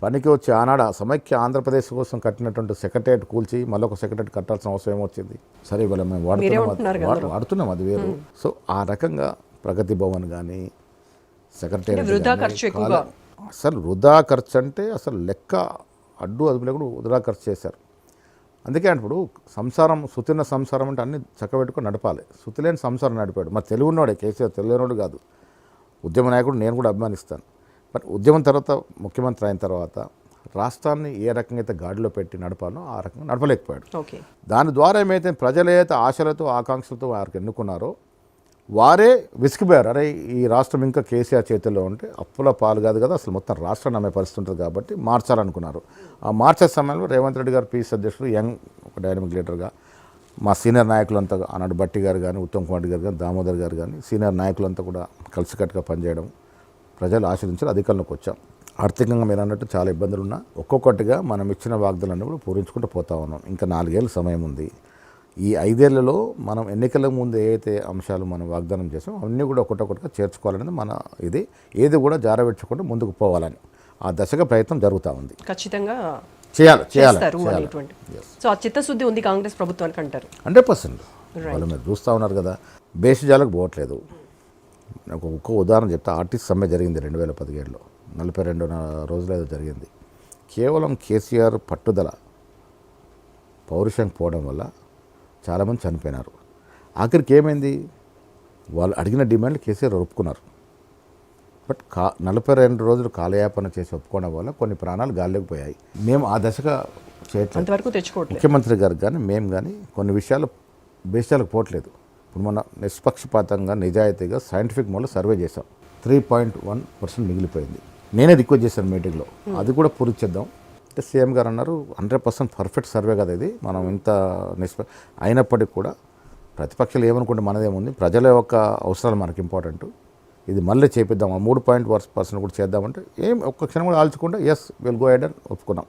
పనికి వచ్చి ఆనాడు ఆ సమైక్య ఆంధ్రప్రదేశ్ కోసం కట్టినటువంటి సెక్రటరియట్ కూల్చి మళ్ళీ ఒక సెక్రటరియట్ కట్టాల్సిన అవసరం ఏమొచ్చింది? సరే ఇవాళ మేము వాడుతున్నాం అది వేరు. సో ఆ రకంగా ప్రగతి భవన్ కానీ సెక్రటరియట్ అసలు వృధా ఖర్చు అంటే అసలు లెక్క అడ్డు అదుపు లేకుండా వృధా ఖర్చు చేశారు. అందుకే ఇప్పుడు సంసారం సుతిన్న సంసారం అంటే అన్ని చక్కబెట్టుకొని నడపాలి. సుతిలేని సంసారం నడిపాడు. మరి తెలుగు ఉన్నాడే కేసీఆర్, తెలియనోడు కాదు. ఉద్యమ నాయకుడు నేను కూడా అభిమానిస్తాను. బట్ ఉద్యమం తర్వాత ముఖ్యమంత్రి అయిన తర్వాత రాష్ట్రాన్ని ఏ రకంగా అయితే గాడిలో పెట్టి నడపాలో ఆ రకంగా నడపలేకపోయాడు. దాని ద్వారా ఏమైతే ప్రజలు ఏదైతే ఆశలతో ఆకాంక్షలతో వారికి ఎన్నుకున్నారో వారే విసిగిపోయారు. అరే ఈ రాష్ట్రం ఇంకా కేసీఆర్ చేతుల్లో ఉంటే అప్పుల పాలు కాదు కదా, అసలు మొత్తం రాష్ట్రాన్ని అమ్మే పరిస్థితి ఉంటుంది కాబట్టి మార్చాలనుకున్నారు. ఆ మార్చే సమయంలో రేవంత్ రెడ్డి గారు పీసీ అధ్యక్షుడు, యంగ్ ఒక డైనమిక్ లీడర్గా మా సీనియర్ నాయకులంతా ఆనాడు బట్టి గారు కానీ, ఉత్తమ్ కుమార్ రెడ్డి గారు కానీ, దామోదర్ గారు కానీ సీనియర్ నాయకులంతా కూడా కలిసికట్టుగా పనిచేయడం, ప్రజలు ఆశీర్వదించారు, అధికారంలోకి వచ్చాం. ఆర్థికంగా మీరు అన్నట్టు చాలా ఇబ్బందులు ఉన్నా ఒక్కొక్కటిగా మనం ఇచ్చిన వాగ్దానాన్ని కూడా పూరించుకుంటూ పోతా ఉన్నాం. ఇంకా 4 ఏళ్ళ సమయం ఉంది. ఈ 5 ఏళ్లలో మనం ఎన్నికల ముందు ఏదైతే అంశాలు మనం వాగ్దానం చేసామో అవన్నీ కూడా ఒకటొకటిగా చేర్చుకోవాలనేది మన ఇది. ఏది కూడా జారబెట్టకుండా ముందుకు పోవాలని ఆ దశగా ప్రయత్నం జరుగుతూ ఉంది. ఖచ్చితంగా చేయాలి. సో ఆ చిత్తశుద్ధి ఉంది కాంగ్రెస్ ప్రభుత్వానికి అంటారు. 100%. వాళ్ళు మీరు చూస్తూ ఉన్నారు కదా, బేసిజాలకు పోవట్లేదు. నాకు ఒక్క ఉదాహరణ చెప్తా. ఆర్టిస్ట్ సమ్మె జరిగింది 2017లో, 42 రోజులు ఏదో జరిగింది. కేవలం కేసీఆర్ పట్టుదల పౌరుషం పోవడం వల్ల చాలామంది చనిపోయినారు. ఆఖరికి ఏమైంది, వాళ్ళు అడిగిన డిమాండ్లు కేసీఆర్ ఒప్పుకున్నారు. బట్ 42 రోజులు కాలయాపన చేసి ఒప్పుకోవడం వల్ల కొన్ని ప్రాణాలు గాల్లోకి పోయాయి. మేము ఆ దశగా చేయట్లేదు. ముఖ్యమంత్రి గారు కానీ మేము కానీ కొన్ని విషయాలు బేసాలకు పోవట్లేదు. ఇప్పుడు మన నిష్పక్షపాతంగా నిజాయితీగా సైంటిఫిక్ మోడ్లో సర్వే చేసాం. 3.1% మిగిలిపోయింది. నేనే రిక్వెస్ట్ చేశాను మీటింగ్లో, అది కూడా పూర్తి చేద్దాం అంటే సీఎం గారు అన్నారు 100% పర్ఫెక్ట్ సర్వే కదా ఇది, మనం ఇంత అయినప్పటికీ కూడా ప్రతిపక్షాలు ఏమనుకుంటే మనదేముంది, ప్రజల యొక్క అవసరాలు మనకి ఇంపార్టెంట్, ఇది మళ్ళీ చేపిద్దాం, ఆ 3% కూడా చేద్దామంటే ఒక్క క్షణం కూడా ఆల్చకుండా ఎస్ విల్ గో హెడ్ అని ఒప్పుకున్నాం.